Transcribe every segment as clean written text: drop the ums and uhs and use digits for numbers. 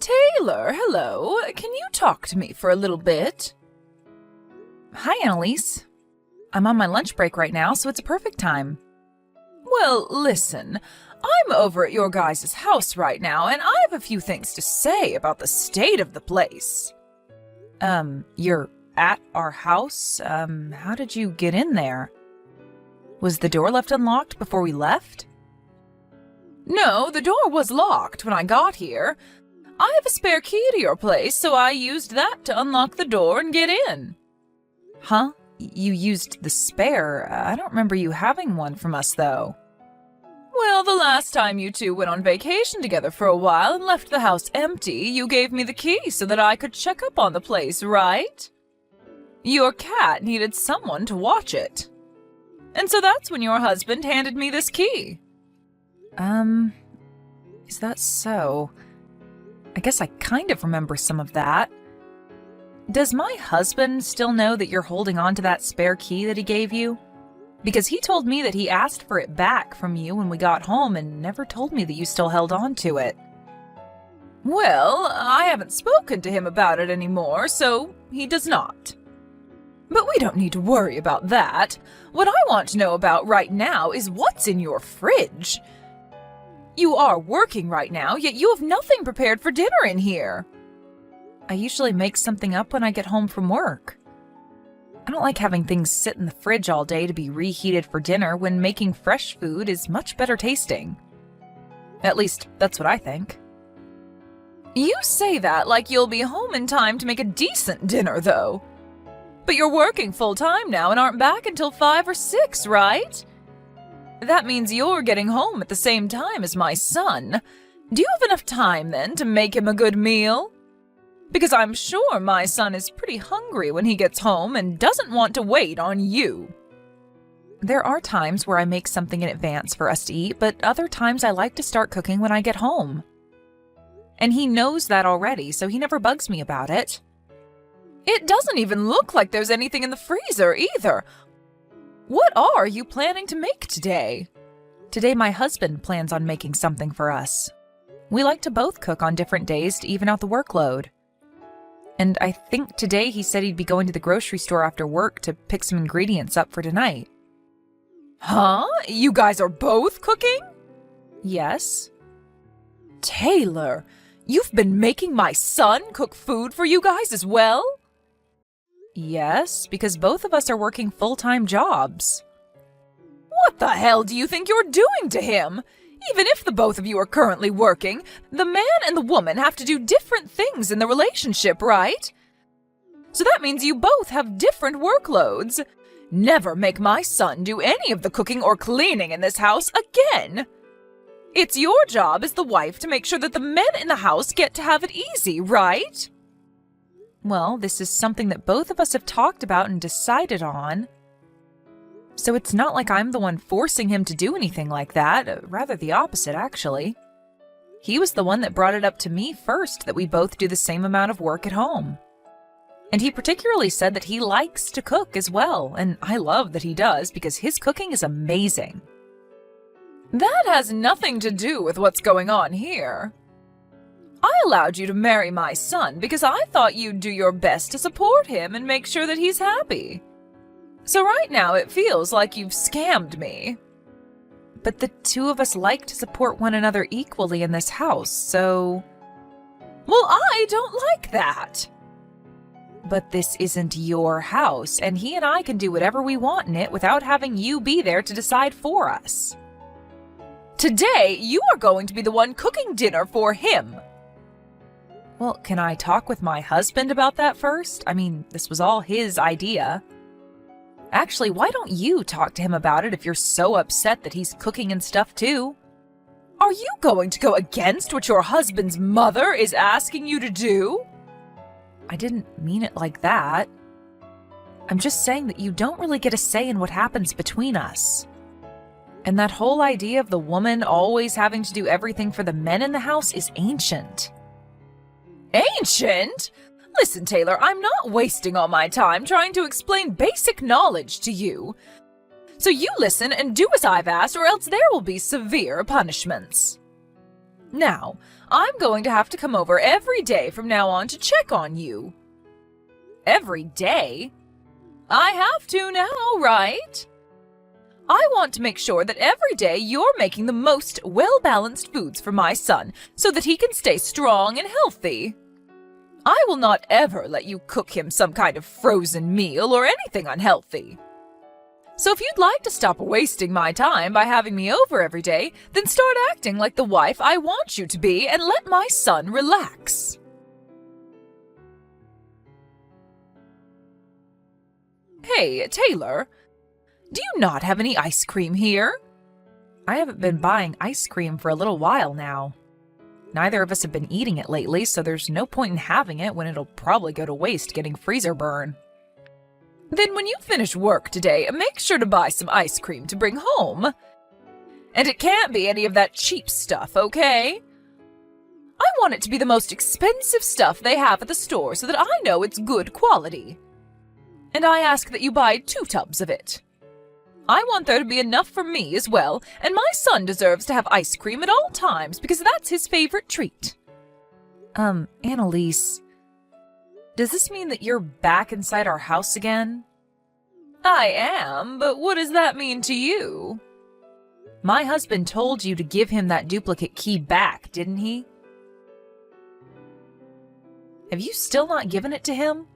Taylor, hello. Can you talk to me for a little bit? Hi, Annalise. I'm on my lunch break right now, so it's a perfect time. Well, listen, I'm over at your guys' house right now, and I have a few things to say about the state of the place. You're at our house? How did you get in there? Was the door left unlocked before we left? No, the door was locked when I got here. I have a spare key to your place, so I used that to unlock the door and get in. Huh? You used the spare? I don't remember you having one from us, though. Well, the last time you two went on vacation together for a while and left the house empty, you gave me the key so that I could check up on the place, right? Your cat needed someone to watch it. And so that's when your husband handed me this key. Is that so? I guess I kind of remember some of that. Does my husband still know that you're holding on to that spare key that he gave you? Because he told me that he asked for it back from you when we got home and never told me that you still held on to it. Well, I haven't spoken to him about it anymore, so he does not. But we don't need to worry about that. What I want to know about right now is what's in your fridge. You are working right now, yet you have nothing prepared for dinner in here. I usually make something up when I get home from work. I don't like having things sit in the fridge all day to be reheated for dinner when making fresh food is much better tasting. At least, that's what I think. You say that like you'll be home in time to make a decent dinner, though. But you're working full-time now and aren't back until 5 or 6, right? That means you're getting home at the same time as my son. Do you have enough time, then, to make him a good meal? Because I'm sure my son is pretty hungry when he gets home and doesn't want to wait on you. There are times where I make something in advance for us to eat, but other times I like to start cooking when I get home. And he knows that already, so he never bugs me about it. It doesn't even look like there's anything in the freezer either. What are you planning to make today? Today my husband plans on making something for us. We like to both cook on different days to even out the workload. And I think today he said he'd be going to the grocery store after work to pick some ingredients up for tonight. Huh? You guys are both cooking? Yes. Taylor, you've been making my son cook food for you guys as well? Yes, because both of us are working full-time jobs. What the hell do you think you're doing to him? Even if the both of you are currently working, the man and the woman have to do different things in the relationship, right? So that means you both have different workloads. Never make my son do any of the cooking or cleaning in this house again. It's your job as the wife to make sure that the men in the house get to have it easy, right? Well, this is something that both of us have talked about and decided on. So it's not like I'm the one forcing him to do anything like that, rather the opposite, actually. He was the one that brought it up to me first that we both do the same amount of work at home. And he particularly said that he likes to cook as well, and I love that he does because his cooking is amazing. That has nothing to do with what's going on here. I allowed you to marry my son because I thought you'd do your best to support him and make sure that he's happy. So right now it feels like you've scammed me. But the two of us like to support one another equally in this house, so... Well, I don't like that. But this isn't your house, and he and I can do whatever we want in it without having you be there to decide for us. Today, you are going to be the one cooking dinner for him. Well, can I talk with my husband about that first? I mean, this was all his idea. Actually, why don't you talk to him about it if you're so upset that he's cooking and stuff too? Are you going to go against what your husband's mother is asking you to do? I didn't mean it like that. I'm just saying that you don't really get a say in what happens between us. And that whole idea of the woman always having to do everything for the men in the house is ancient. Ancient? Listen, Taylor, I'm not wasting all my time trying to explain basic knowledge to you. So you listen and do as I've asked, or else there will be severe punishments. Now, I'm going to have to come over every day from now on to check on you. Every day? I have to now, right? I want to make sure that every day you're making the most well-balanced foods for my son so that he can stay strong and healthy. I will not ever let you cook him some kind of frozen meal or anything unhealthy. So if you'd like to stop wasting my time by having me over every day, then start acting like the wife I want you to be and let my son relax. Hey, Taylor, do you not have any ice cream here? I haven't been buying ice cream for a little while now. Neither of us have been eating it lately, so there's no point in having it when it'll probably go to waste getting freezer burn. Then when you finish work today, make sure to buy some ice cream to bring home. And it can't be any of that cheap stuff, okay? I want it to be the most expensive stuff they have at the store so that I know it's good quality. And I ask that you buy 2 tubs of it. I want there to be enough for me as well, and my son deserves to have ice cream at all times because that's his favorite treat. Annalise, does this mean that you're back inside our house again? I am, but what does that mean to you? My husband told you to give him that duplicate key back, didn't he? Have you still not given it to him?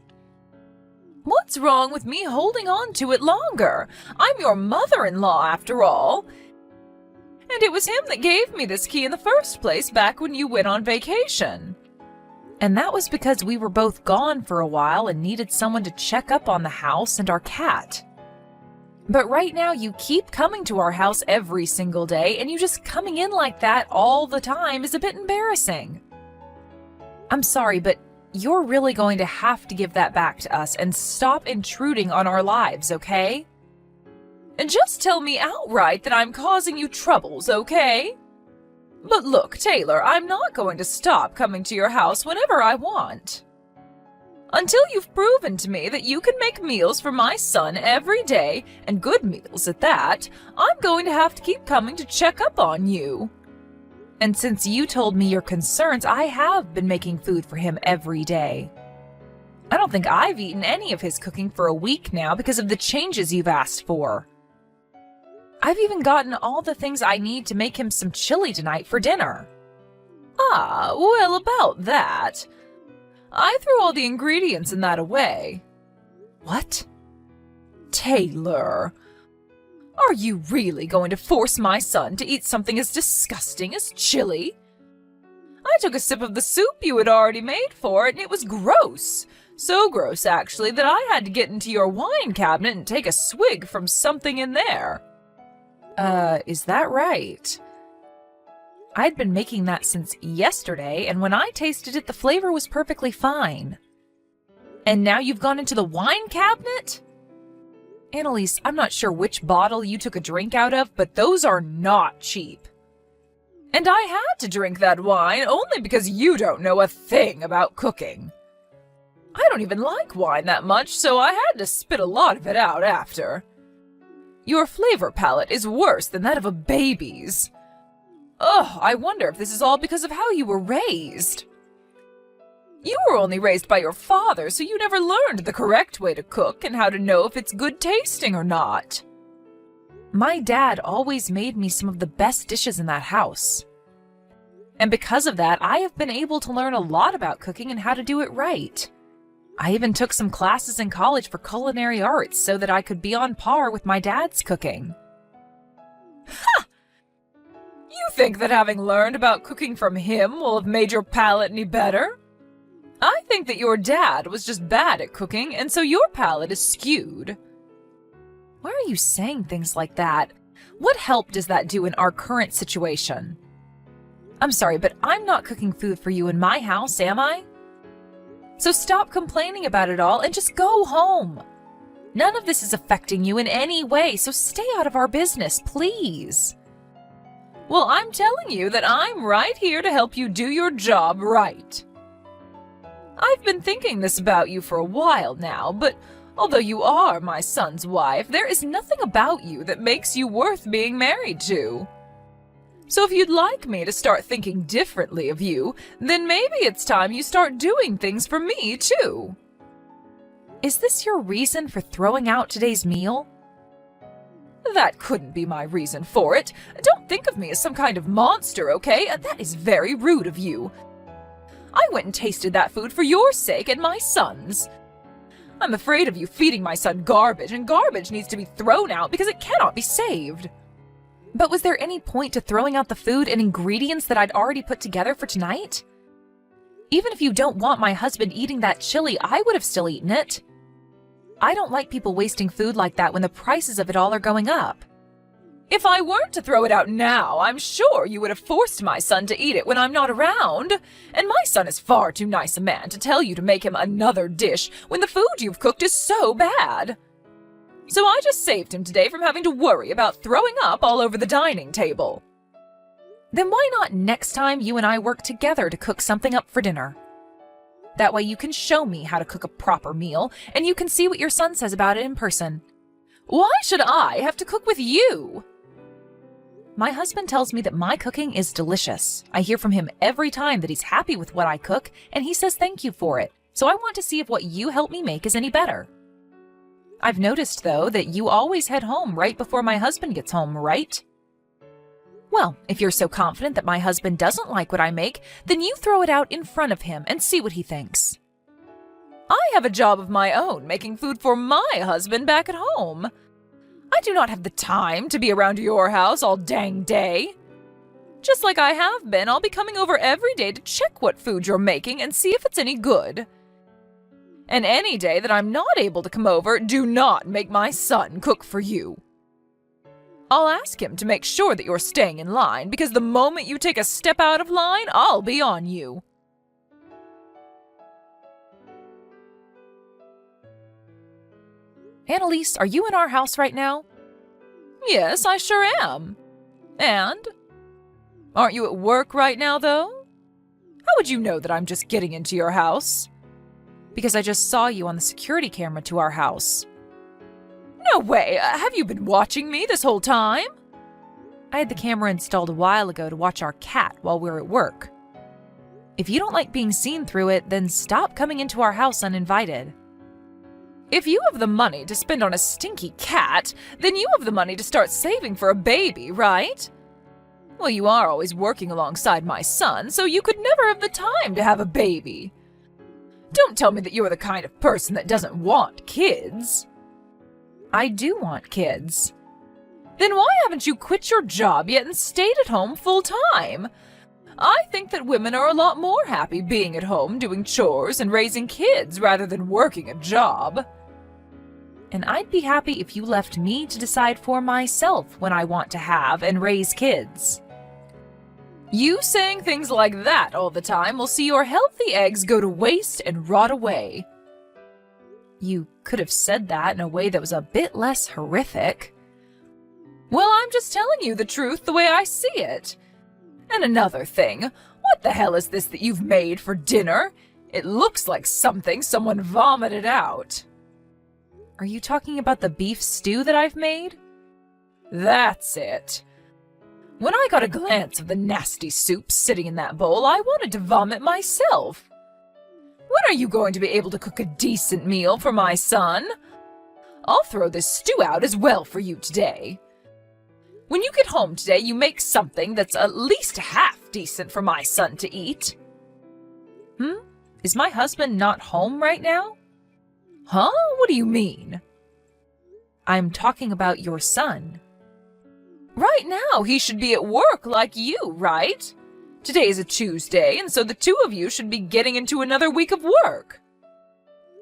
What's wrong with me holding on to it longer? I'm your mother-in-law, after all. And it was him that gave me this key in the first place back when you went on vacation. And that was because we were both gone for a while and needed someone to check up on the house and our cat. But right now you keep coming to our house every single day, and you just coming in like that all the time is a bit embarrassing. I'm sorry, but you're really going to have to give that back to us and stop intruding on our lives, okay? And just tell me outright that I'm causing you troubles, okay? But look, Taylor, I'm not going to stop coming to your house whenever I want. Until you've proven to me that you can make meals for my son every day, and good meals at that, I'm going to have to keep coming to check up on you. And since you told me your concerns, I have been making food for him every day. I don't think I've eaten any of his cooking for a week now because of the changes you've asked for. I've even gotten all the things I need to make him some chili tonight for dinner. Ah, well, about that. I threw all the ingredients in that away. What? Taylor, are you really going to force my son to eat something as disgusting as chili? I took a sip of the soup you had already made for it, and it was gross. So gross, actually, that I had to get into your wine cabinet and take a swig from something in there. Is that right? I'd been making that since yesterday, and when I tasted it, the flavor was perfectly fine. And now you've gone into the wine cabinet? Annalise, I'm not sure which bottle you took a drink out of, but those are not cheap. And I had to drink that wine only because you don't know a thing about cooking. I don't even like wine that much, so I had to spit a lot of it out after. Your flavor palette is worse than that of a baby's. Ugh, I wonder if this is all because of how you were raised. You were only raised by your father, so you never learned the correct way to cook and how to know if it's good tasting or not. My dad always made me some of the best dishes in that house. And because of that, I have been able to learn a lot about cooking and how to do it right. I even took some classes in college for culinary arts so that I could be on par with my dad's cooking. Ha! You think that having learned about cooking from him will have made your palate any better? I think that your dad was just bad at cooking, and so your palate is skewed. Why are you saying things like that? What help does that do in our current situation? I'm sorry, but I'm not cooking food for you in my house, am I? So stop complaining about it all and just go home. None of this is affecting you in any way, so stay out of our business, please. Well, I'm telling you that I'm right here to help you do your job right. I've been thinking this about you for a while now, but although you are my son's wife, there is nothing about you that makes you worth being married to. So if you'd like me to start thinking differently of you, then maybe it's time you start doing things for me, too. Is this your reason for throwing out today's meal? That couldn't be my reason for it. Don't think of me as some kind of monster, okay? That is very rude of you. I went and tasted that food for your sake and my son's. I'm afraid of you feeding my son garbage, and garbage needs to be thrown out because it cannot be saved. But was there any point to throwing out the food and ingredients that I'd already put together for tonight? Even if you don't want my husband eating that chili, I would have still eaten it. I don't like people wasting food like that when the prices of it all are going up. If I weren't to throw it out now, I'm sure you would have forced my son to eat it when I'm not around. And my son is far too nice a man to tell you to make him another dish when the food you've cooked is so bad. So I just saved him today from having to worry about throwing up all over the dining table. Then why not next time you and I work together to cook something up for dinner? That way you can show me how to cook a proper meal, and you can see what your son says about it in person. Why should I have to cook with you? My husband tells me that my cooking is delicious. I hear from him every time that he's happy with what I cook, and he says thank you for it. So I want to see if what you help me make is any better. I've noticed, though, that you always head home right before my husband gets home, right? Well, if you're so confident that my husband doesn't like what I make, then you throw it out in front of him and see what he thinks. I have a job of my own making food for my husband back at home. I do not have the time to be around your house all dang day. Just like I have been, I'll be coming over every day to check what food you're making and see if it's any good. And any day that I'm not able to come over, do not make my son cook for you. I'll ask him to make sure that you're staying in line, because the moment you take a step out of line, I'll be on you. Annalise, are you in our house right now? Yes, I sure am. And? Aren't you at work right now, though? How would you know that I'm just getting into your house? Because I just saw you on the security camera to our house. No way! Have you been watching me this whole time? I had the camera installed a while ago to watch our cat while we were at work. If you don't like being seen through it, then stop coming into our house uninvited. If you have the money to spend on a stinky cat, then you have the money to start saving for a baby, right? Well, you are always working alongside my son, so you could never have the time to have a baby. Don't tell me that you're the kind of person that doesn't want kids. I do want kids. Then why haven't you quit your job yet and stayed at home full time? I think that women are a lot more happy being at home doing chores and raising kids rather than working a job. And I'd be happy if you left me to decide for myself when I want to have and raise kids. You saying things like that all the time will see your healthy eggs go to waste and rot away. You could have said that in a way that was a bit less horrific. Well, I'm just telling you the truth the way I see it. And another thing, what the hell is this that you've made for dinner? It looks like something someone vomited out. Are you talking about the beef stew that I've made? That's it. When I got a glance of the nasty soup sitting in that bowl, I wanted to vomit myself. When are you going to be able to cook a decent meal for my son? I'll throw this stew out as well for you today. When you get home today, you make something that's at least half decent for my son to eat. Is my husband not home right now? Huh? What do you mean? I'm talking about your son. Right now, he should be at work like you, right? Today is a Tuesday, and so the two of you should be getting into another week of work.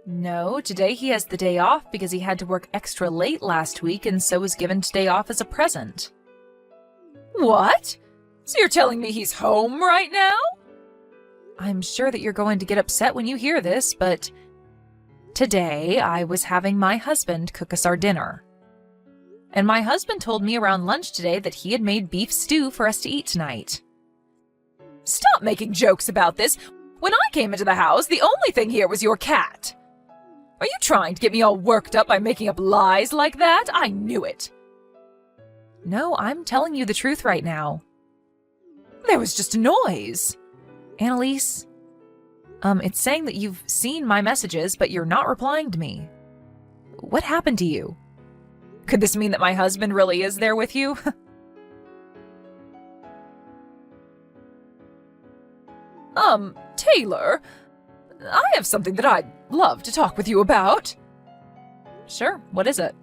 No, today he has the day off because he had to work extra late last week and so was given today off as a present. What? So you're telling me he's home right now? I'm sure that you're going to get upset when you hear this, but today I was having my husband cook us our dinner. And my husband told me around lunch today that he had made beef stew for us to eat tonight. Stop making jokes about this. When I came into the house, the only thing here was your cat. Are you trying to get me all worked up by making up lies like that? I knew it. No, I'm telling you the truth right now. There was just a noise. Annalise, it's saying that you've seen my messages, but you're not replying to me. What happened to you? Could this mean that my husband really is there with you? Taylor, I have something that I'd love to talk with you about. Sure, what is it?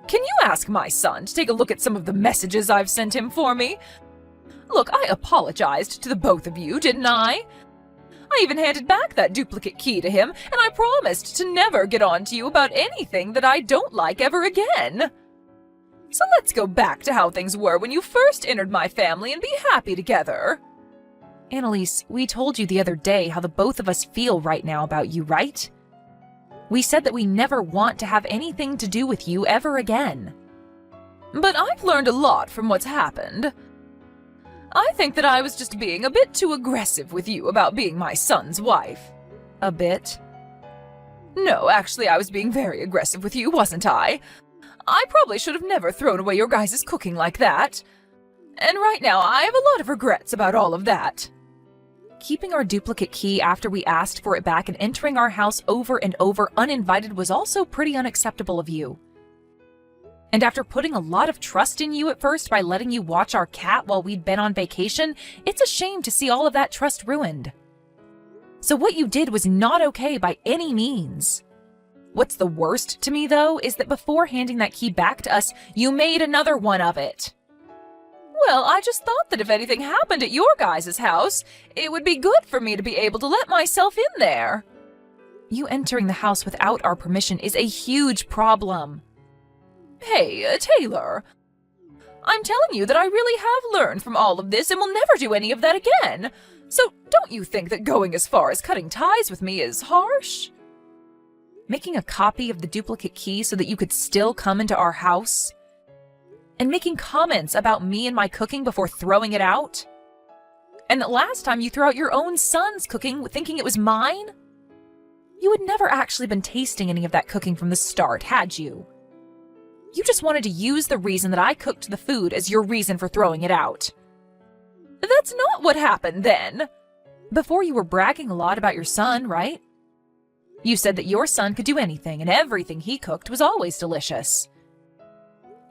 Can you ask my son to take a look at some of the messages I've sent him for me? Look, I apologized to the both of you, didn't I? I even handed back that duplicate key to him, and I promised to never get on to you about anything that I don't like ever again. So let's go back to how things were when you first entered my family and be happy together. Annalise, we told you the other day how the both of us feel right now about you, right? We said that we never want to have anything to do with you ever again. But I've learned a lot from what's happened. I think that I was just being a bit too aggressive with you about being my son's wife. A bit? No, actually, I was being very aggressive with you, wasn't I? I probably should have never thrown away your guys' cooking like that. And right now, I have a lot of regrets about all of that. Keeping our duplicate key after we asked for it back and entering our house over and over uninvited was also pretty unacceptable of you. And after putting a lot of trust in you at first by letting you watch our cat while we'd been on vacation, it's a shame to see all of that trust ruined. So what you did was not okay by any means. What's the worst to me, though, is that before handing that key back to us, you made another one of it. Well, I just thought that if anything happened at your guys' house, it would be good for me to be able to let myself in there. You entering the house without our permission is a huge problem. Hey, Taylor, I'm telling you that I really have learned from all of this and will never do any of that again. So don't you think that going as far as cutting ties with me is harsh? Making a copy of the duplicate key so that you could still come into our house? And making comments about me and my cooking before throwing it out? And that last time you threw out your own son's cooking thinking it was mine? You had never actually been tasting any of that cooking from the start, had you? You just wanted to use the reason that I cooked the food as your reason for throwing it out. That's not what happened then. Before you were bragging a lot about your son, right? You said that your son could do anything and everything he cooked was always delicious.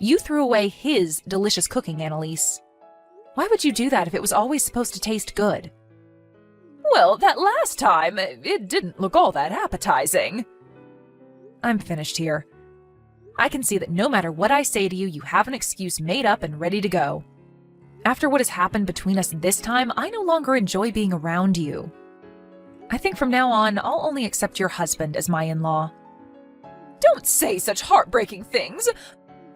You threw away his delicious cooking, Annalise. Why would you do that if it was always supposed to taste good? Well, that last time, it didn't look all that appetizing. I'm finished here. I can see that no matter what I say to you, you have an excuse made up and ready to go. After what has happened between us this time, I no longer enjoy being around you. I think from now on, I'll only accept your husband as my in-law. Don't say such heartbreaking things.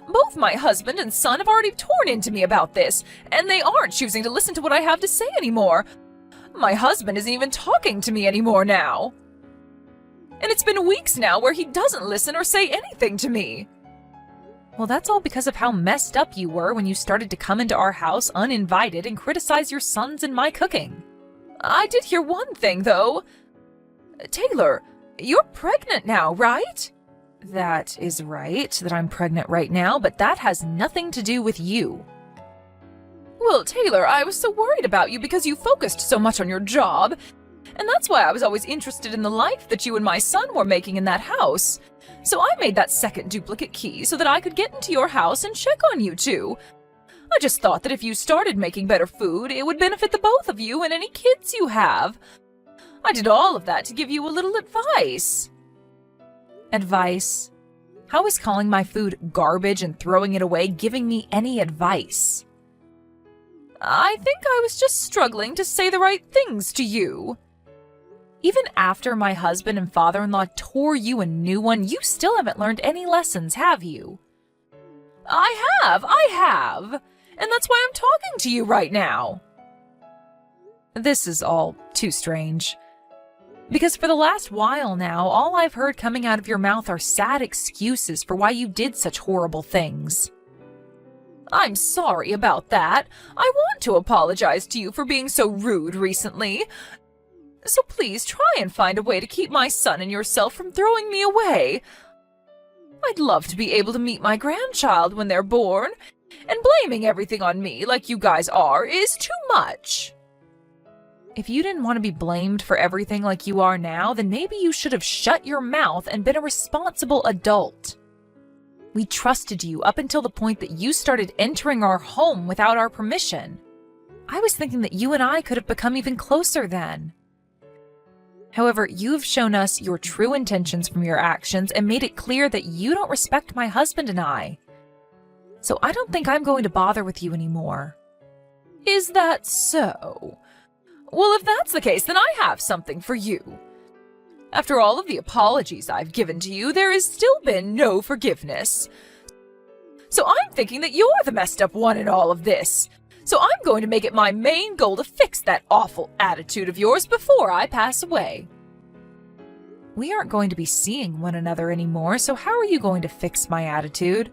Both my husband and son have already torn into me about this, and they aren't choosing to listen to what I have to say anymore. My husband isn't even talking to me anymore now. And it's been weeks now where he doesn't listen or say anything to me. Well, that's all because of how messed up you were when you started to come into our house uninvited and criticize your sons and my cooking. I did hear one thing, though. Taylor, you're pregnant now, right? That is right, that I'm pregnant right now, but that has nothing to do with you. Well, Taylor, I was so worried about you because you focused so much on your job, and that's why I was always interested in the life that you and my son were making in that house. So I made that second duplicate key so that I could get into your house and check on you two. I just thought that if you started making better food, it would benefit the both of you and any kids you have. I did all of that to give you a little advice. Advice? How is calling my food garbage and throwing it away giving me any advice? I think I was just struggling to say the right things to you. Even after my husband and father-in-law tore you a new one, you still haven't learned any lessons, have you? I have. And that's why I'm talking to you right now. This is all too strange. Because for the last while now, all I've heard coming out of your mouth are sad excuses for why you did such horrible things. I'm sorry about that. I want to apologize to you for being so rude recently. So please try and find a way to keep my son and yourself from throwing me away. I'd love to be able to meet my grandchild when they're born, And blaming everything on me like you guys are is too much. If you didn't want to be blamed for everything like you are now, then maybe you should have shut your mouth and been a responsible adult. We trusted you up until the point that you started entering our home without our permission. I was thinking that you and I could have become even closer then. However, you've shown us your true intentions from your actions and made it clear that you don't respect my husband and I. So I don't think I'm going to bother with you anymore. Is that so? Well, if that's the case, then I have something for you. After all of the apologies I've given to you, there has still been no forgiveness. So I'm thinking that you're the messed up one in all of this. So I'm going to make it my main goal to fix that awful attitude of yours before I pass away. We aren't going to be seeing one another anymore, so how are you going to fix my attitude?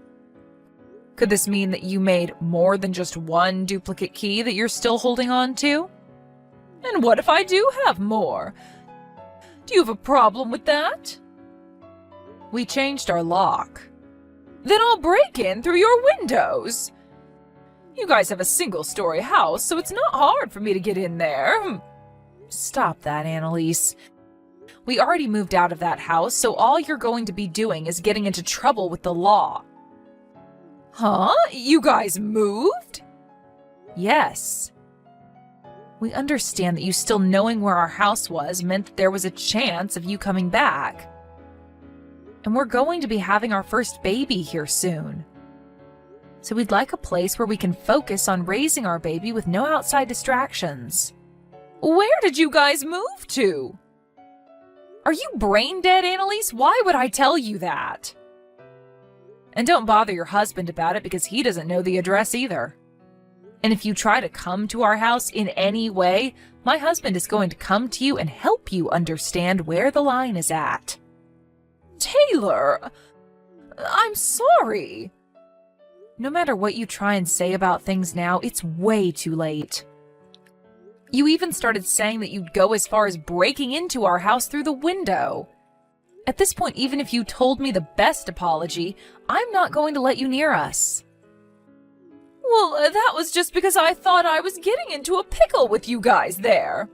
Could this mean that you made more than just one duplicate key that you're still holding on to? And what if I do have more? Do you have a problem with that? We changed our lock. Then I'll break in through your windows. You guys have a single-story house, so it's not hard for me to get in there. Stop that, Annalise. We already moved out of that house, so all you're going to be doing is getting into trouble with the law. Huh? You guys moved? Yes. We understand that you still knowing where our house was meant that there was a chance of you coming back. And we're going to be having our first baby here soon. So we'd like a place where we can focus on raising our baby with no outside distractions. Where did you guys move to? Are you brain dead, Annalise? Why would I tell you that? And don't bother your husband about it because he doesn't know the address either. And if you try to come to our house in any way, my husband is going to come to you and help you understand where the line is at. Taylor, I'm sorry. No matter what you try and say about things now, it's way too late. You even started saying that you'd go as far as breaking into our house through the window. At this point, even if you told me the best apology, I'm not going to let you near us. Well, that was just because I thought I was getting into a pickle with you guys there.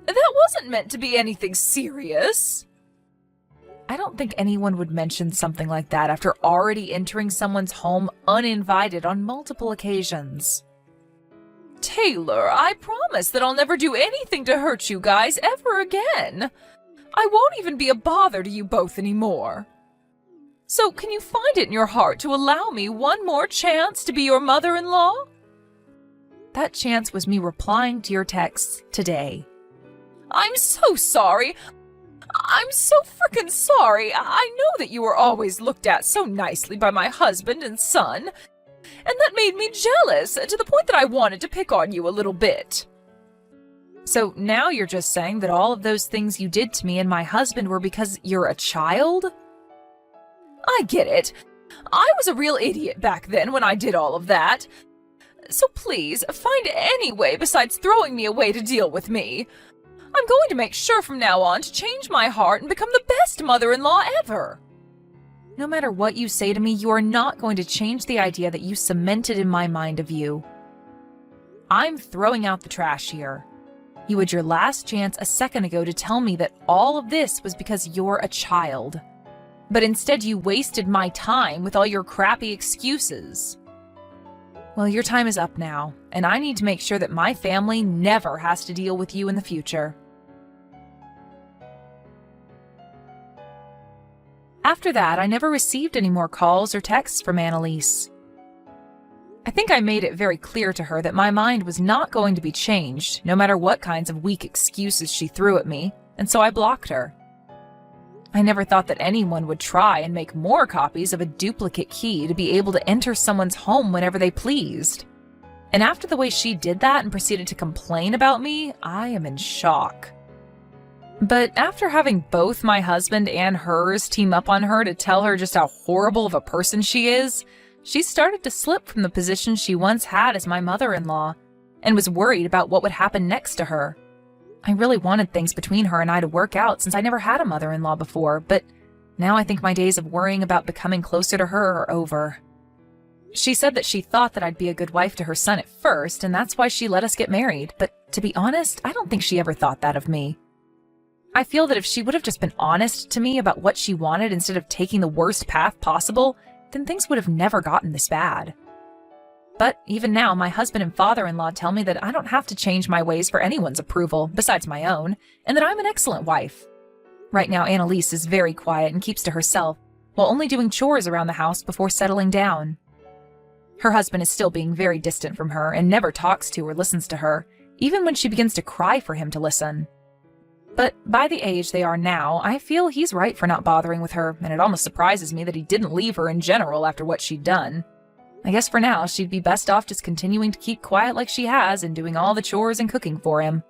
That wasn't meant to be anything serious. I don't think anyone would mention something like that after already entering someone's home uninvited on multiple occasions. Taylor, I promise that I'll never do anything to hurt you guys ever again. I won't even be a bother to you both anymore. So can you find it in your heart to allow me one more chance to be your mother-in-law? That chance was me replying to your texts today. I'm so sorry. I'm so frickin' sorry. I know that you were always looked at so nicely by my husband and son, and that made me jealous to the point that I wanted to pick on you a little bit. So now you're just saying that all of those things you did to me and my husband were because you're a child? I get it. I was a real idiot back then when I did all of that. So please, find any way besides throwing me away to deal with me. I'm going to make sure from now on to change my heart and become the best mother-in-law ever. No matter what you say to me, you are not going to change the idea that you cemented in my mind of you. I'm throwing out the trash here. You had your last chance a second ago to tell me that all of this was because you're a child. But instead you wasted my time with all your crappy excuses. Well, your time is up now, and I need to make sure that my family never has to deal with you in the future. After that, I never received any more calls or texts from Annalise. I think I made it very clear to her that my mind was not going to be changed, no matter what kinds of weak excuses she threw at me, and so I blocked her. I never thought that anyone would try and make more copies of a duplicate key to be able to enter someone's home whenever they pleased. And after the way she did that and proceeded to complain about me, I am in shock. But after having both my husband and hers team up on her to tell her just how horrible of a person she is, she started to slip from the position she once had as my mother-in-law, and was worried about what would happen next to her. I really wanted things between her and I to work out since I never had a mother-in-law before, but now I think my days of worrying about becoming closer to her are over. She said that she thought that I'd be a good wife to her son at first, and that's why she let us get married. But to be honest, I don't think she ever thought that of me. I feel that if she would have just been honest to me about what she wanted instead of taking the worst path possible, then things would have never gotten this bad. But even now, my husband and father-in-law tell me that I don't have to change my ways for anyone's approval, besides my own, and that I'm an excellent wife. Right now, Annalise is very quiet and keeps to herself, while only doing chores around the house before settling down. Her husband is still being very distant from her and never talks to or listens to her, even when she begins to cry for him to listen. But by the age they are now, I feel he's right for not bothering with her, and it almost surprises me that he didn't leave her in general after what she'd done. I guess for now, she'd be best off just continuing to keep quiet like she has and doing all the chores and cooking for him.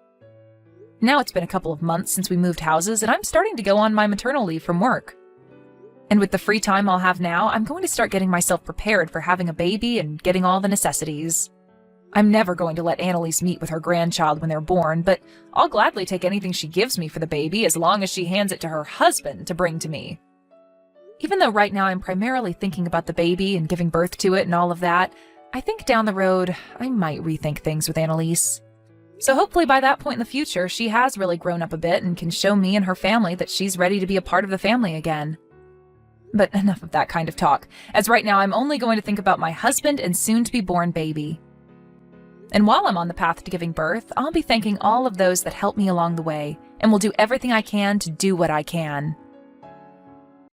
Now it's been a couple of months since we moved houses, and I'm starting to go on my maternal leave from work. And with the free time I'll have now, I'm going to start getting myself prepared for having a baby and getting all the necessities. I'm never going to let Annalise meet with her grandchild when they're born, but I'll gladly take anything she gives me for the baby as long as she hands it to her husband to bring to me. Even though right now I'm primarily thinking about the baby and giving birth to it and all of that, I think down the road I might rethink things with Annalise. So hopefully by that point in the future, she has really grown up a bit and can show me and her family that she's ready to be a part of the family again. But enough of that kind of talk, as right now I'm only going to think about my husband and soon-to-be-born baby. And while I'm on the path to giving birth, I'll be thanking all of those that helped me along the way, and will do everything I can to do what I can.